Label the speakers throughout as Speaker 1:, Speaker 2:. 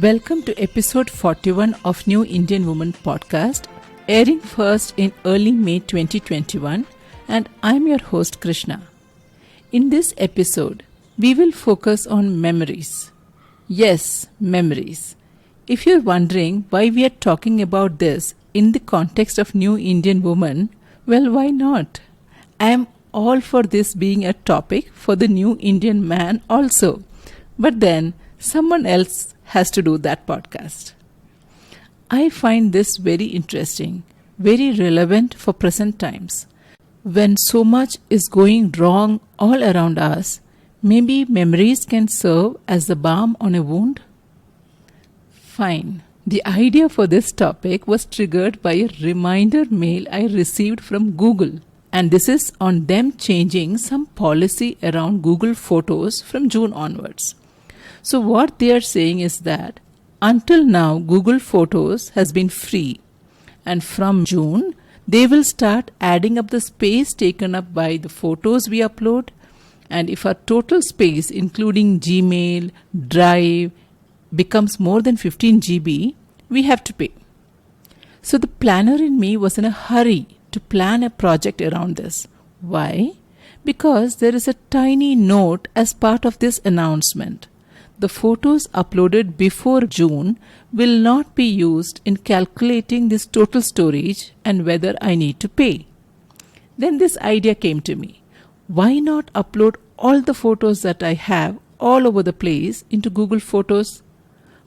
Speaker 1: Welcome to episode 41 of New Indian Woman podcast, airing first in early May 2021, and I'm your host Krishna. In this episode, we will focus on memories. Yes, memories. If you're wondering why we are talking about this in the context of New Indian Woman, well, why not? I am all for this being a topic for the New Indian man also. But then, someone else has to do that podcast. I find this very interesting, very relevant for present times. When so much is going wrong all around us, maybe memories can serve as the balm on a wound? Fine. The idea for this topic was triggered by a reminder mail I received from Google. And this is on them changing some policy around Google Photos from June onwards. So what they are saying is that until now Google Photos has been free, and from June they will start adding up the space taken up by the photos we upload, and if our total space including Gmail, Drive becomes more than 15 GB, we have to pay. So the planner in me was in a hurry to plan a project around this. Why? Because there is a tiny note as part of this announcement. The photos uploaded before June will not be used in calculating this total storage and whether I need to pay. Then this idea came to me. Why not upload all the photos that I have all over the place into Google Photos?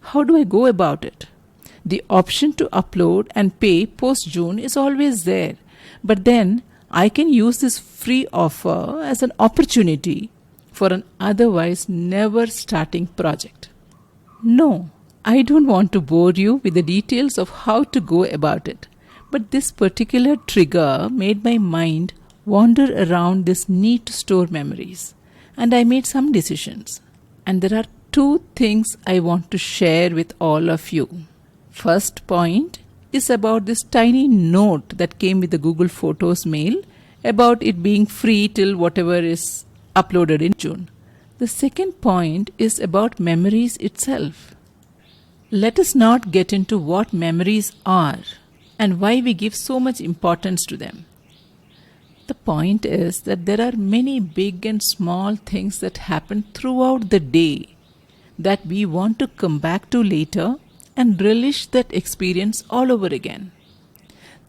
Speaker 1: How do I go about it? The option to upload and pay post-June is always there. But then I can use this free offer as an opportunity for an otherwise never starting project. No, I don't want to bore you with the details of how to go about it, but this particular trigger made my mind wander around this need to store memories, and I made some decisions. And there are two things I want to share with all of you. First point is about this tiny note that came with the Google Photos mail about it being free till whatever is uploaded in June. The second point is about memories itself. Let us not get into what memories are and why we give so much importance to them. The point is that there are many big and small things that happen throughout the day that we want to come back to later and relish that experience all over again.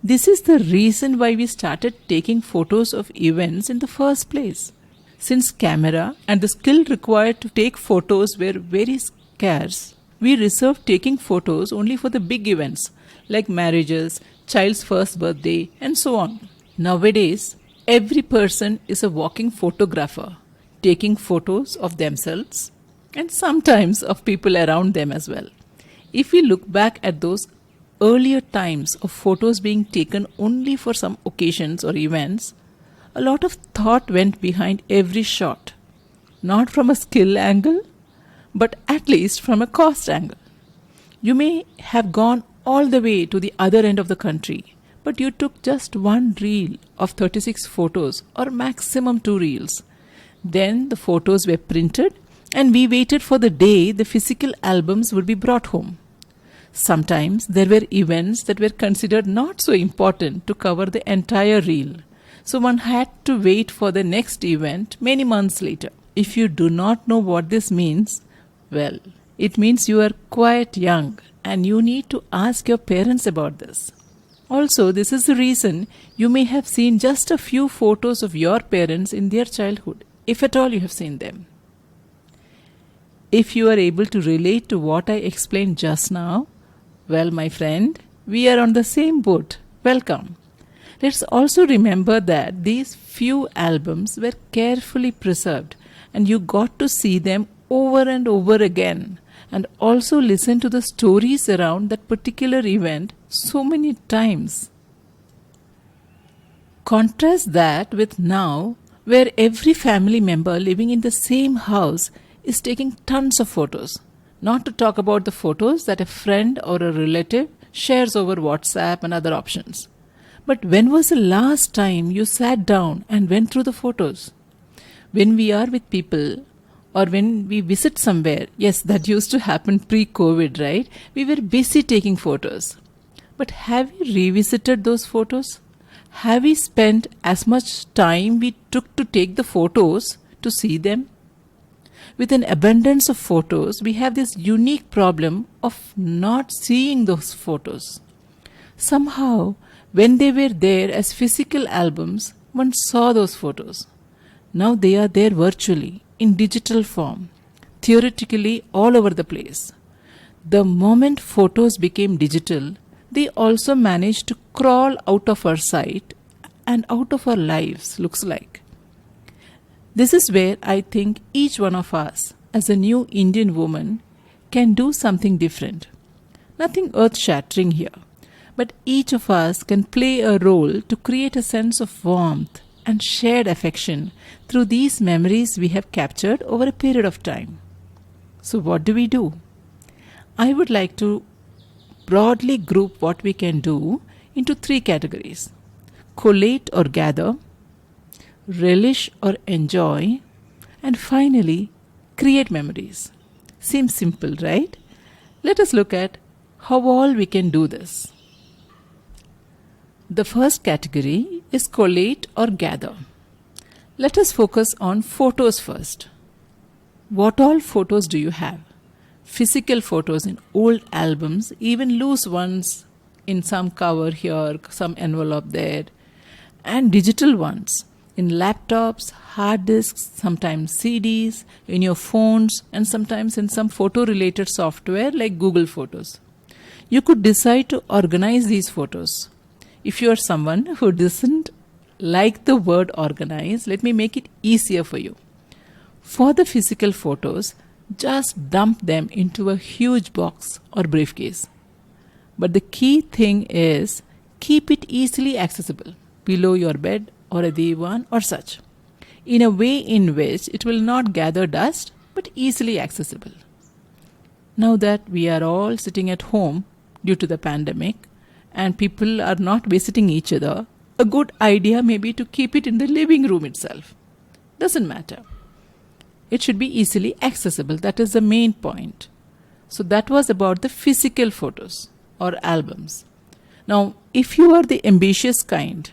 Speaker 1: This is the reason why we started taking photos of events in the first place. Since camera and the skill required to take photos were very scarce, we reserved taking photos only for the big events like marriages, child's first birthday, and so on. Nowadays, every person is a walking photographer, taking photos of themselves and sometimes of people around them as well. If we look back at those earlier times of photos being taken only for some occasions or events, a lot of thought went behind every shot. Not from a skill angle, but at least from a cost angle. You may have gone all the way to the other end of the country, but you took just one reel of 36 photos or maximum 2 reels. Then the photos were printed and we waited for the day the physical albums would be brought home. Sometimes there were events that were considered not so important to cover the entire reel. So one had to wait for the next event many months later. If you do not know what this means, well, it means you are quite young and you need to ask your parents about this. Also, this is the reason you may have seen just a few photos of your parents in their childhood, if at all you have seen them. If you are able to relate to what I explained just now, well, my friend, we are on the same boat. Welcome. Let's also remember that these few albums were carefully preserved and you got to see them over and over again and also listen to the stories around that particular event so many times. Contrast that with now, where every family member living in the same house is taking tons of photos. Not to talk about the photos that a friend or a relative shares over WhatsApp and other options. But when was the last time you sat down and went through the photos? When we are with people, Or when we visit somewhere, yes, that used to happen pre-COVID, right? We were busy taking photos. But have we revisited those photos? Have we spent as much time we took to take the photos to see them? With an abundance of photos, we have this unique problem of not seeing those photos. Somehow, when they were there as physical albums, one saw those photos. Now they are there virtually, in digital form, theoretically all over the place. The moment photos became digital, they also managed to crawl out of our sight and out of our lives, looks like. This is where I think each one of us, as a new Indian woman, can do something different. Nothing earth-shattering here, but each of us can play a role to create a sense of warmth and shared affection through these memories we have captured over a period of time. So what do? I would like to broadly group what we can do into 3 categories: collate or gather, relish or enjoy, and finally, create memories. Seems simple, right? Let us look at how all we can do this. The first category is collate or gather. Let us focus on photos first. What all photos do you have? Physical photos in old albums, even loose ones in some cover here, some envelope there, and digital ones in laptops, hard disks, sometimes CDs, in your phones, and sometimes in some photo-related software like Google Photos. You could decide to organize these photos. If you are someone who doesn't like the word organize, let me make it easier for you. For the physical photos, just dump them into a huge box or briefcase. But the key thing is keep it easily accessible below your bed or a divan or such, in a way in which it will not gather dust but easily accessible. Now that we are all sitting at home due to the pandemic and people are not visiting each other, a good idea may be to keep it in the living room itself. Doesn't matter. It should be easily accessible. That is the main point. So that was about the physical photos or albums. Now, if you are the ambitious kind,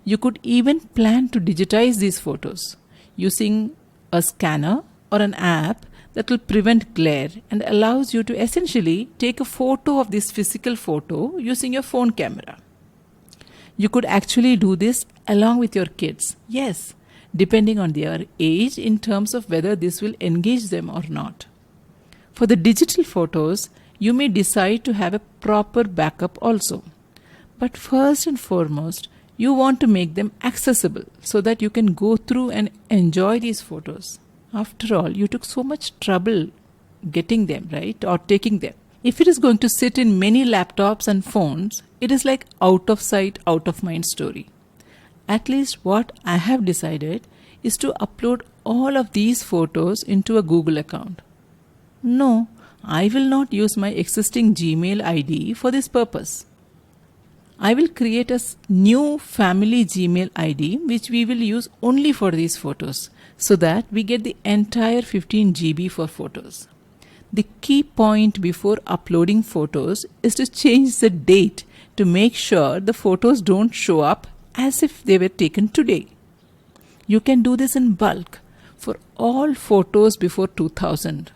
Speaker 1: you could even plan to digitize these photos using a scanner or an app that will prevent glare and allows you to essentially take a photo of this physical photo using your phone camera. You could actually do this along with your kids. Yes, depending on their age in terms of whether this will engage them or not. For the digital photos, you may decide to have a proper backup also. But first and foremost, you want to make them accessible so that you can go through and enjoy these photos. After all, you took so much trouble getting them, right? Or taking them. If it is going to sit in many laptops and phones, it is like out of sight, out of mind story. At least what I have decided is to upload all of these photos into a Google account. No, I will not use my existing Gmail ID for this purpose. I will create a new family Gmail ID which we will use only for these photos so that we get the entire 15 GB for photos. The key point before uploading photos is to change the date to make sure the photos don't show up as if they were taken today. You can do this in bulk for all photos before 2000.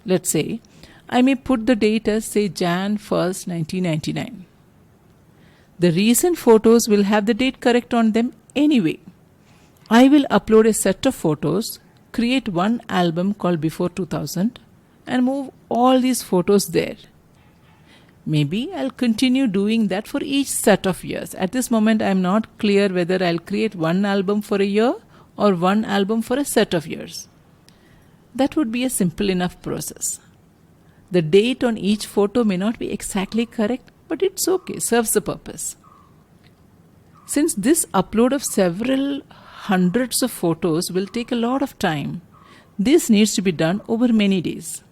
Speaker 1: Let's say I may put the date as say Jan 1st, 1999. The recent photos will have the date correct on them anyway. I will upload a set of photos, create one album called Before 2000 and move all these photos there. Maybe I'll continue doing that for each set of years. At this moment, I'm not clear whether I'll create one album for a year or one album for a set of years. That would be a simple enough process. The date on each photo may not be exactly correct, but it's okay, serves the purpose. Since this upload of several hundreds of photos will take a lot of time, this needs to be done over many days.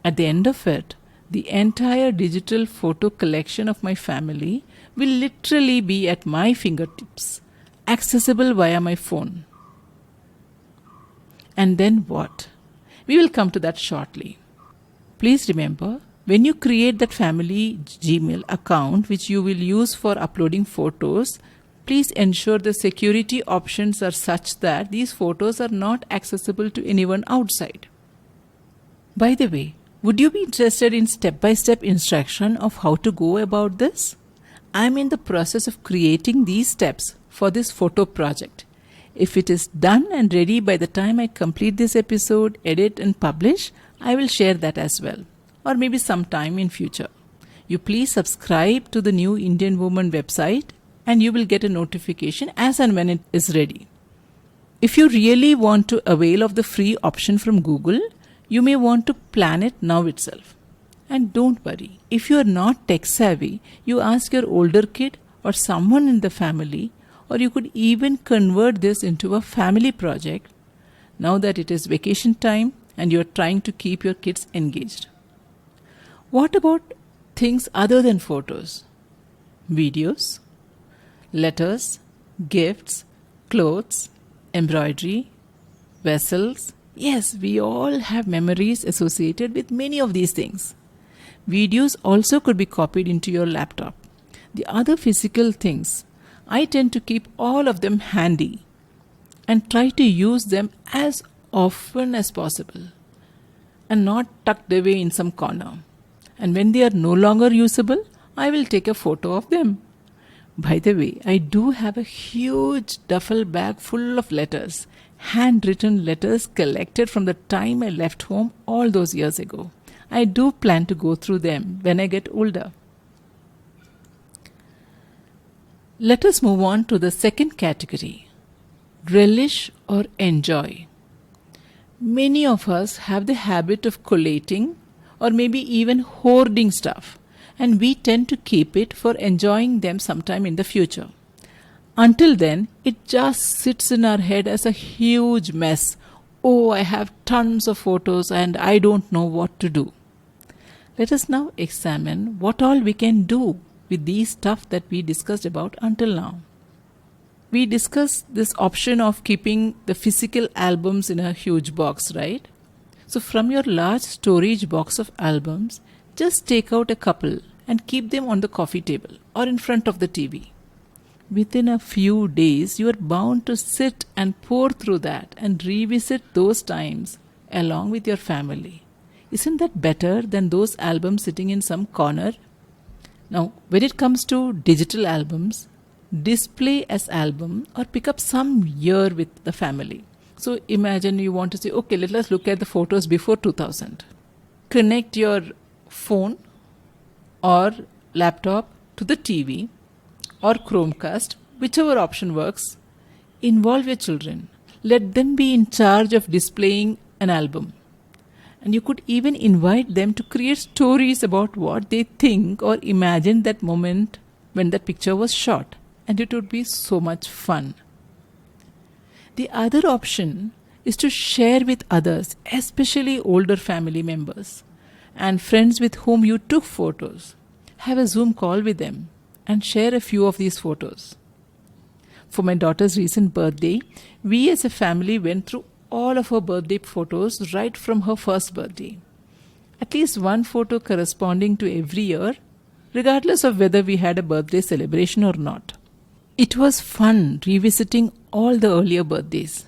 Speaker 1: At the end of it, the entire digital photo collection of my family will literally be at my fingertips, accessible via my phone. And then what? We will come to that shortly. Please remember, when you create that family Gmail account which you will use for uploading photos, please ensure the security options are such that these photos are not accessible to anyone outside. By the way, would you be interested in step-by-step instruction of how to go about this? I am in the process of creating these steps for this photo project. If it is done and ready by the time I complete this episode, edit and publish, I will share that as well, or maybe sometime in future. You please subscribe to the New Indian Woman website and you will get a notification as and when it is ready. If you really want to avail of the free option from Google, you may want to plan it now itself. And don't worry, if you are not tech savvy, you ask your older kid or someone in the family, or you could even convert this into a family project now that it is vacation time and you are trying to keep your kids engaged. What about things other than photos? Videos, letters, gifts, clothes, embroidery, vessels. Yes, we all have memories associated with many of these things. Videos also could be copied into your laptop. The other physical things, I tend to keep all of them handy and try to use them as often as possible and not tucked away in some corner. And when they are no longer usable, I will take a photo of them. By the way, I do have a huge duffel bag full of letters, handwritten letters collected from the time I left home all those years ago. I do plan to go through them when I get older. Let us move on to the second category, relish or enjoy. Many of us have the habit of collating or maybe even hoarding stuff, and we tend to keep it for enjoying them sometime in the future. Until then, it just sits in our head as a huge mess. Oh, I have tons of photos and I don't know what to do. Let us now examine what all we can do with these stuff that we discussed about until now. We discussed this option of keeping the physical albums in a huge box, right? So from your large storage box of albums, just take out a couple and keep them on the coffee table or in front of the TV. Within a few days, you are bound to sit and pore through that and revisit those times along with your family. Isn't that better than those albums sitting in some corner? Now, when it comes to digital albums, display as album or pick up some year with the family. So imagine you want to say, okay, let us look at the photos before 2000. Connect your phone or laptop to the TV or Chromecast, whichever option works. Involve your children. Let them be in charge of displaying an album. And you could even invite them to create stories about what they think or imagine that moment when that picture was shot. And it would be so much fun. The other option is to share with others, especially older family members and friends with whom you took photos. Have a Zoom call with them and share a few of these photos. For my daughter's recent birthday, we as a family went through all of her birthday photos right from her first birthday. At least one photo corresponding to every year, regardless of whether we had a birthday celebration or not. It was fun revisiting all the earlier birthdays.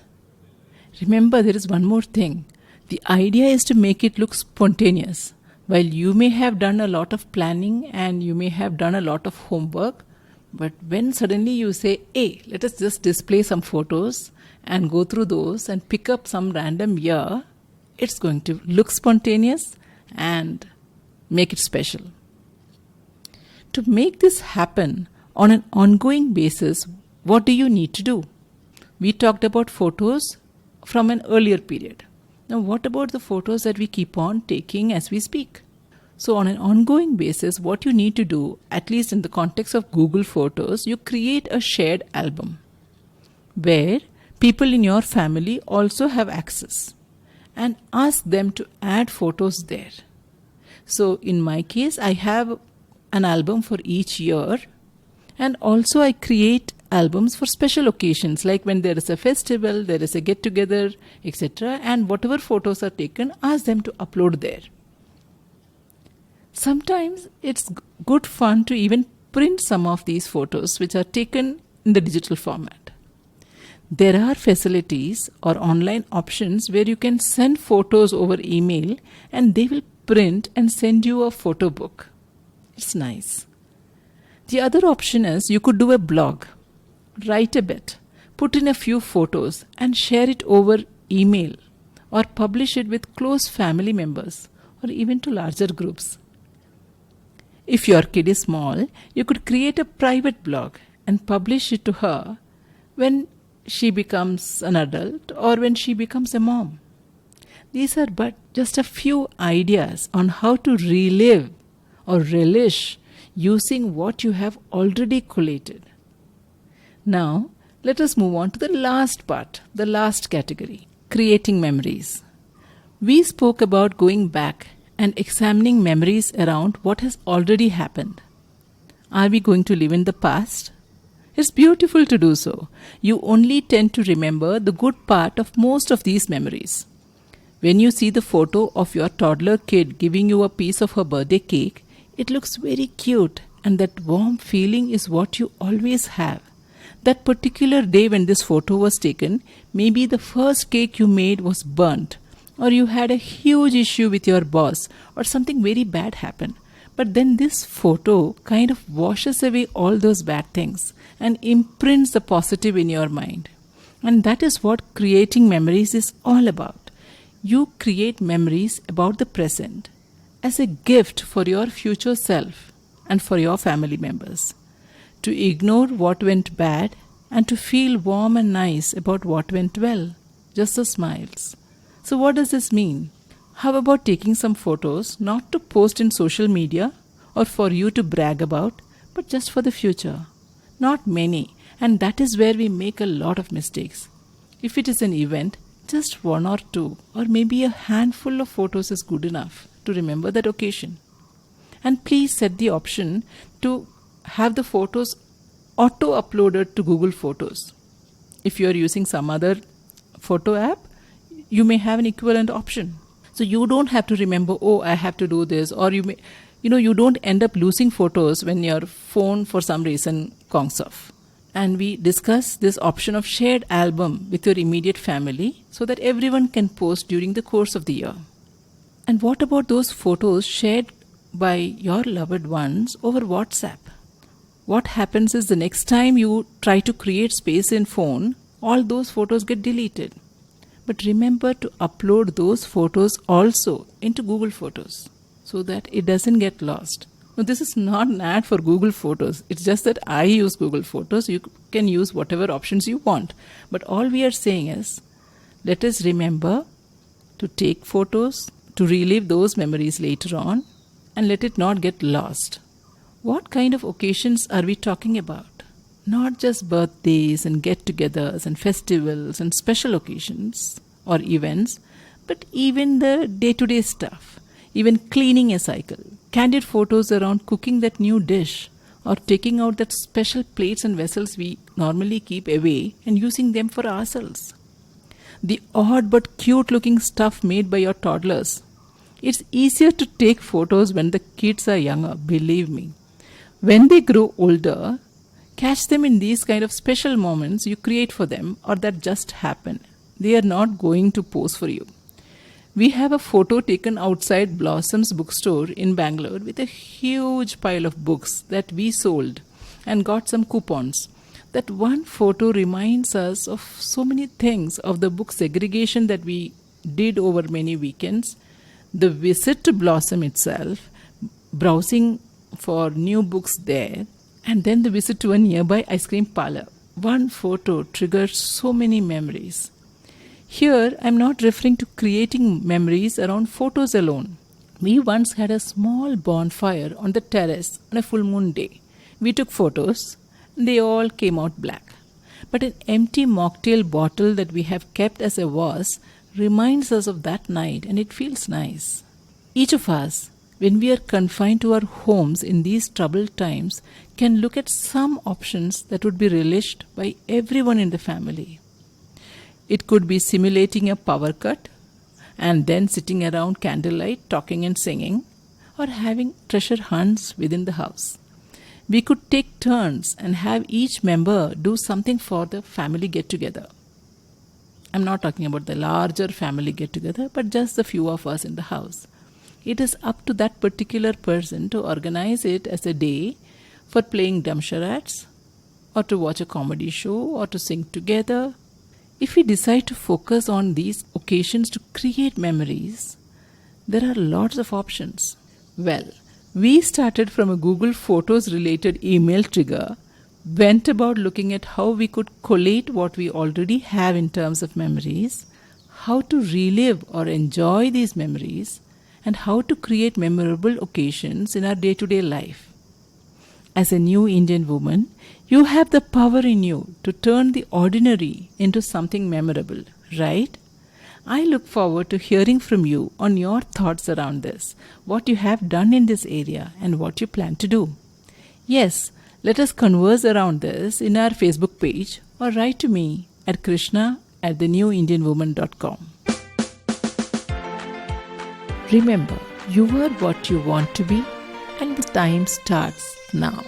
Speaker 1: Remember, there is one more thing. The idea is to make it look spontaneous. While you may have done a lot of planning and you may have done a lot of homework, but when suddenly you say, hey, let us just display some photos and go through those and pick up some random year, it's going to look spontaneous and make it special. To make this happen on an ongoing basis, what do you need to do? We talked about photos from an earlier period. Now, what about the photos that we keep on taking as we speak? So on an ongoing basis, what you need to do, at least in the context of Google Photos, you create a shared album where people in your family also have access and ask them to add photos there. So in my case, I have an album for each year, and also I create albums for special occasions, like when there is a festival, there is a get together, etc. And whatever photos are taken, ask them to upload there. Sometimes it's good fun to even print some of these photos which are taken in the digital format. There are facilities or online options where you can send photos over email and they will print and send you a photo book. It's nice. The other option is you could do a blog, write a bit, put in a few photos and share it over email or publish it with close family members or even to larger groups. If your kid is small, you could create a private blog and publish it to her when she becomes an adult or when she becomes a mom. These are but just a few ideas on how to relive or relish using what you have already collated. Now, let us move on to the last part, the last category, creating memories. We spoke about going back and examining memories around what has already happened. Are we going to live in the past? It's beautiful to do so. You only tend to remember the good part of most of these memories. When you see the photo of your toddler kid giving you a piece of her birthday cake, it looks very cute, and that warm feeling is what you always have. That particular day when this photo was taken, maybe the first cake you made was burnt, or you had a huge issue with your boss, or something very bad happened. But then this photo kind of washes away all those bad things and imprints the positive in your mind. And that is what creating memories is all about. You create memories about the present as a gift for your future self and for your family members. To ignore what went bad and to feel warm and nice about what went well. Just the smiles. So what does this mean? How about taking some photos, not to post in social media or for you to brag about, but just for the future? Not many, and that is where we make a lot of mistakes. If it is an event, just one or two, or maybe a handful of photos is good enough to remember that occasion. And please set the option to have the photos auto-uploaded to Google Photos. If you are using some other photo app, you may have an equivalent option. So you don't have to remember, oh, I have to do this, or you don't end up losing photos when your phone for some reason conks off. And we discuss this option of shared album with your immediate family so that everyone can post during the course of the year. And what about those photos shared by your loved ones over WhatsApp? What happens is the next time you try to create space in phone, all those photos get deleted. But remember to upload those photos also into Google Photos so that it doesn't get lost. Now, this is not an ad for Google Photos. It's just that I use Google Photos. You can use whatever options you want. But all we are saying is, let us remember to take photos, to relive those memories later on, and let it not get lost. What kind of occasions are we talking about? Not just birthdays and get-togethers and festivals and special occasions or events, but even the day-to-day stuff, even cleaning a cycle, candid photos around cooking that new dish, or taking out that special plates and vessels we normally keep away and using them for ourselves. The odd but cute-looking stuff made by your toddlers. It's easier to take photos when the kids are younger, believe me. When they grow older, catch them in these kind of special moments you create for them or that just happen. They are not going to pose for you. We have a photo taken outside Blossom's bookstore in Bangalore with a huge pile of books that we sold and got some coupons. That one photo reminds us of so many things, of the book segregation that we did over many weekends, the visit to Blossom itself, browsing for new books there, and then the visit to a nearby ice cream parlor. One photo triggers so many memories. Here, I'm not referring to creating memories around photos alone. We once had a small bonfire on the terrace on a full moon day. We took photos, and they all came out black. But an empty mocktail bottle that we have kept as a vase reminds us of that night, and it feels nice. Each of us when we are confined to our homes in these troubled times, can look at some options that would be relished by everyone in the family. It could be simulating a power cut and then sitting around candlelight talking and singing, or having treasure hunts within the house. We could take turns and have each member do something for the family get together. I'm not talking about the larger family get together, but just the few of us in the house. It is up to that particular person to organize it as a day for playing dumb charades, or to watch a comedy show, or to sing together. If we decide to focus on these occasions to create memories, there are lots of options. Well, we started from a Google Photos related email trigger, went about looking at how we could collate what we already have in terms of memories, how to relive or enjoy these memories, and how to create memorable occasions in our day-to-day life. As a new Indian woman, you have the power in you to turn the ordinary into something memorable, right? I look forward to hearing from you on your thoughts around this, what you have done in this area and what you plan to do. Yes, let us converse around this in our Facebook page or write to me at krishna@thenewindianwoman.com. Remember, you are what you want to be, and the time starts now.